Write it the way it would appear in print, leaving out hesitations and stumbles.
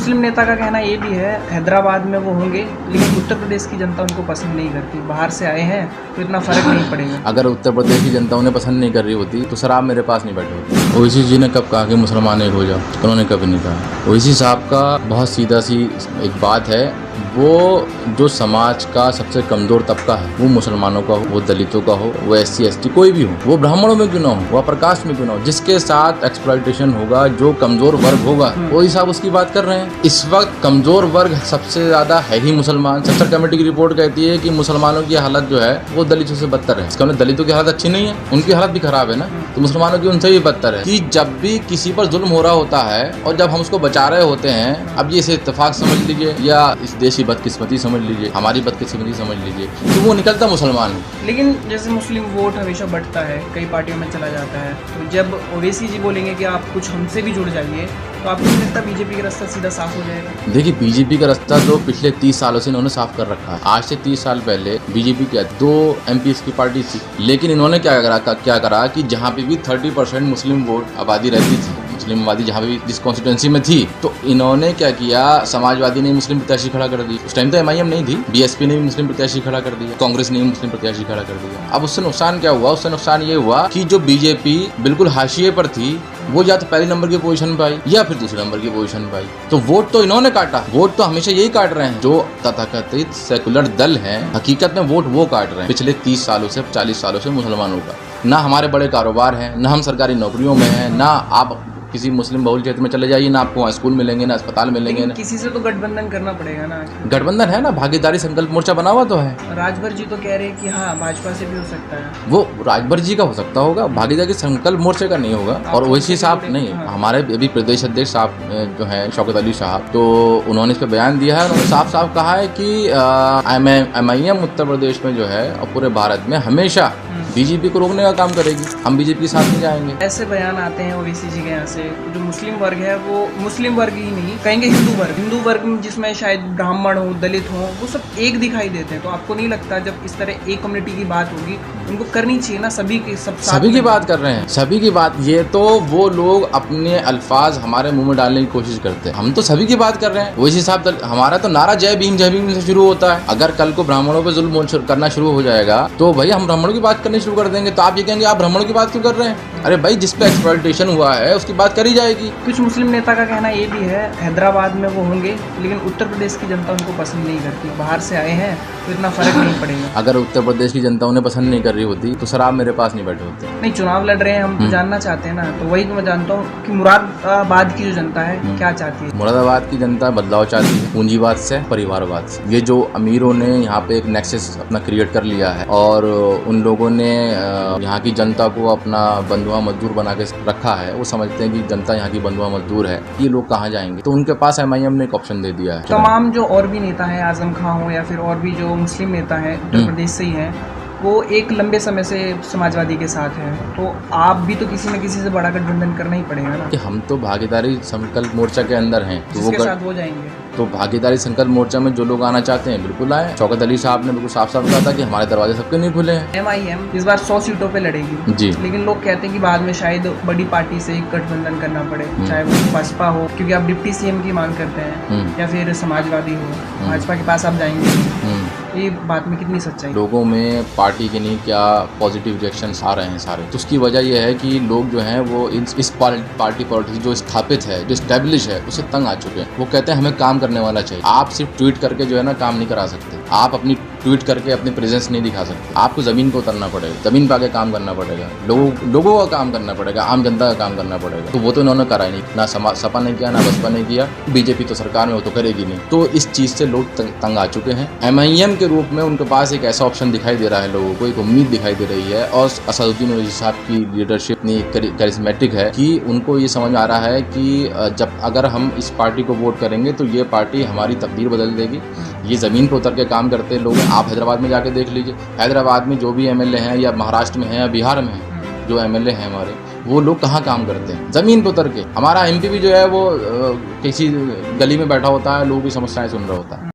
मुस्लिम नेता का कहना ये भी है हैदराबाद में वो होंगे, लेकिन उत्तर प्रदेश की जनता उनको पसंद नहीं करती। बाहर से आए हैं तो इतना फर्क नहीं पड़ेगा। अगर उत्तर प्रदेश की जनता उन्हें पसंद नहीं कर रही होती तो सर आप मेरे पास नहीं बैठे होते। ओवैसी जी ने कब कहा कि मुसलमान एक हो जाओ? उन्होंने कभी नहीं कहा। ओवैसी साहब का बहुत सीधा सी एक बात है, वो जो समाज का सबसे कमजोर तबका है, वो मुसलमानों का हो, वो दलितों का हो, वो SC ST कोई भी हो, वो ब्राह्मणों में क्यों ना हो, वो प्रकाश में क्यों ना हो, जिसके साथ एक्सप्लॉयटेशन होगा, जो कमजोर वर्ग होगा, वही साहब उसकी बात कर रहे हैं। इस वक्त कमजोर वर्ग सबसे ज्यादा है ही मुसलमान। सेक्टर कमेटी की रिपोर्ट कहती है कि मुसलमानों की हालत जो है वो दलितों से बदतर है। इसका मतलब दलितों की हालत अच्छी नहीं है, उनकी हालत भी खराब है ना, तो मुसलमानों की उनसे भी बदतर है। कि जब भी किसी पर जुल्म हो रहा होता है और जब हम उसको बचा रहे होते हैं, अब ये इसे इत्तेफाक समझ लीजिए या इस देश की बदकिस्मती समझ लीजिए, हमारी बदकिस्मती समझ लीजिए, तो वो निकलता मुसलमान है। लेकिन जैसे मुस्लिम वोट हमेशा बढ़ता है, कई पार्टियों में चला जाता है, तो जब ओवैसी जी बोलेंगे कि आप कुछ हमसे भी जुड़ जाइए, तो आपको नहीं लगता बीजेपी का रास्ता सीधा साफ हो जाएगा? देखिए, बीजेपी का रास्ता तो पिछले 30 सालों से इन्होंने साफ कर रखा है। आज से 30 साल पहले बीजेपी क्या 2 MPs की पार्टी थी, लेकिन इन्होंने क्या करा कि जहाँ पे भी 30% मुस्लिम वोट आबादी रहती थी, मुस्लिम आबादी जहाँ भी जिस कॉन्स्टिट्यूंसी में थी, तो इन्होंने क्या किया, समाजवादी ने मुस्लिम प्रत्याशी खड़ा कर दी। उस टाइम तो MIM नहीं थी, BSP ने भी मुस्लिम प्रत्याशी खड़ा कर दिया, कांग्रेस ने भी मुस्लिम प्रत्याशी खड़ा कर दिया। अब उससे नुकसान क्या हुआ? उससे नुकसान ये हुआ कि जो बीजेपी बिल्कुल हाशिए पर थी, वो या तो पहले नंबर की पोजीशन पे आई या फिर दूसरे नंबर की पोजीशन पे आई। तो वोट तो इन्होंने काटा, वोट तो हमेशा यही काट रहे हैं। जो तथाकथित सेकुलर दल हैं, हकीकत में वोट वो काट रहे हैं पिछले 30 सालों से 40 सालों से मुसलमानों का। ना हमारे बड़े कारोबार हैं, ना हम सरकारी नौकरियों में हैं, ना आप किसी मुस्लिम बहुल क्षेत्र में चले जाइए, ना आपको वहाँ स्कूल मिलेंगे, ना अस्पताल मिलेंगे। ना किसी से तो गठबंधन करना पड़ेगा ना। गठबंधन है ना, भागीदारी संकल्प मोर्चा बना हुआ तो है। राजभर जी तो कह रहे हैं कि हाँ भाजपा से भी हो सकता है। वो राजभर जी का हो सकता होगा, भागीदारी संकल्प मोर्चे का नहीं होगा। और ओवैसी साहब नहीं, हमारे अभी प्रदेश अध्यक्ष साहब जो है शौकत अली साहब, तो उन्होंने इस पर बयान दिया है। उन्होंने साफ साफ कहा है कि MIM उत्तर प्रदेश में जो है और पूरे भारत में हमेशा बीजेपी को रोकने का काम करेगी, हम बीजेपी के साथ नहीं जाएंगे। ऐसे बयान आते हैं ओवैसी जी के यहाँ से। जो मुस्लिम वर्ग है वो मुस्लिम वर्ग ही नहीं कहेंगे, हिंदू वर्ग जिसमें शायद ब्राह्मण हो, दलित हो, वो सब एक दिखाई देते हैं। तो आपको नहीं लगता जब इस तरह एक कम्युनिटी की बात होगी, उनको करनी चाहिए ना? सभी की बात कर रहे हैं, सभी की बात। ये तो वो लोग अपने अल्फाज हमारे मुंह में डालने की कोशिश करते हैं, हम तो सभी की बात कर रहे हैं। ओवैसी साहब, हमारा तो नारा जय भीम से शुरू होता है। अगर कल को ब्राह्मणों पर जुल्म करना शुरू हो जाएगा तो भाई हम ब्राह्मणों की बात करनी शुरू कर देंगे। तो आप ये कहेंगे आप ब्राह्मणों की बात क्यों कर रहे हैं? अरे भाई, जिस पे एक्सप्लॉयटेशन हुआ है उसकी बात करी जाएगी। कुछ मुस्लिम नेता का कहना ये भी है हैदराबाद में वो होंगे, लेकिन उत्तर प्रदेश की जनता उनको पसंद नहीं करती। बाहर से आए हैं तो इतना फर्क नहीं पड़ेगा। अगर उत्तर प्रदेश की जनता उन्हें पसंद नहीं कर रही होती तो सर आप मेरे पास नहीं बैठे होते। नहीं, चुनाव लड़ रहे हैं हम तो जानना चाहते हैं ना। तो वही तो मैं जानता हूँ कि मुरादाबाद की जो जनता है क्या चाहती है। मुरादाबाद की जनता बदलाव चाहती है, पूंजीवाद से, परिवारवाद से। ये जो अमीरों ने यहाँ पे एक नेक्सस अपना क्रिएट कर लिया है और उन लोगों ने यहाँ की जनता को अपना बंधुआ मजदूर बना के रखा है। वो समझते हैं कि जनता यहाँ की बंधुआ मजदूर है, ये लोग कहाँ जाएंगे? तो उनके पास MIM ने एक ऑप्शन दे दिया है। तमाम जो और भी नेता है, आजम खां हो या फिर और भी जो मुस्लिम नेता है उत्तर प्रदेश से ही है, वो एक लंबे समय से समाजवादी के साथ है। तो आप भी तो किसी न किसी से बड़ा गठबंधन करना ही पड़ेगा ना। कि हम तो भागीदारी संकल्प मोर्चा के अंदर हैं, तो वो साथ हो जाएंगे। तो भागीदारी संकल्प मोर्चा में जो लोग आना चाहते हैं बिल्कुल आए। शौकत अली साहब ने बिल्कुल साफ साफ कहा था कि हमारे दरवाजे सबके नहीं खुले हैं। MIM इस बार 100 सीटों पे लड़ेगी जी, लेकिन लोग कहते हैं कि बाद में शायद बड़ी पार्टी से गठबंधन करना पड़े, चाहे वो बसपा हो, क्योंकि आप डिप्टी CM की मांग करते हैं, या फिर समाजवादी हो, भाजपा के पास आप जाएंगे। ये बात में कितनी सच्चाई? लोगों में पार्टी के नहीं क्या पॉजिटिव रिएक्शंस आ रहे हैं सारे। तो उसकी वजह यह है कि लोग जो हैं वो इस पार्टी पॉलिटिक्स जो स्थापित है, जो स्टैब्लिश है, उससे तंग आ चुके हैं। वो कहते हैं हमें काम करने वाला चाहिए। आप सिर्फ ट्वीट करके जो है ना काम नहीं करा सकते। आप अपनी ट्वीट करके अपनी प्रेजेंस नहीं दिखा सकते। आपको जमीन को उतरना पड़ेगा, जमीन पे आके काम करना पड़ेगा, लोगों का काम करना पड़ेगा, आम जनता का काम करना पड़ेगा। तो वो तो इन्होंने करा ही नहीं, ना सपा ने किया, ना बसपा ने किया। बीजेपी तो सरकार में हो तो करेगी नहीं। तो इस चीज से लोग तंग आ चुके हैं। MIM के रूप में उनके पास एक ऐसा ऑप्शन दिखाई दे रहा है, लोगों को एक उम्मीद दिखाई दे रही है। और असदुद्दीन ओवैसी साहब की लीडरशिप इतनी करिश्मेटिक है कि उनको ये समझ आ रहा है कि जब अगर हम इस पार्टी को वोट करेंगे तो ये पार्टी हमारी तकदीर बदल देगी। ये ज़मीन पर उतर के काम करते लोग हैं। आप हैदराबाद में जाके देख लीजिए, हैदराबाद में जो भी MLA हैं या महाराष्ट्र में हैं या बिहार में हैं, जो MLA हैं हमारे, वो लोग कहाँ काम करते हैं? ज़मीन पर उतर के। हमारा MP भी जो है वो किसी गली में बैठा होता है, लोगों की समस्याएं सुन रहा होता है।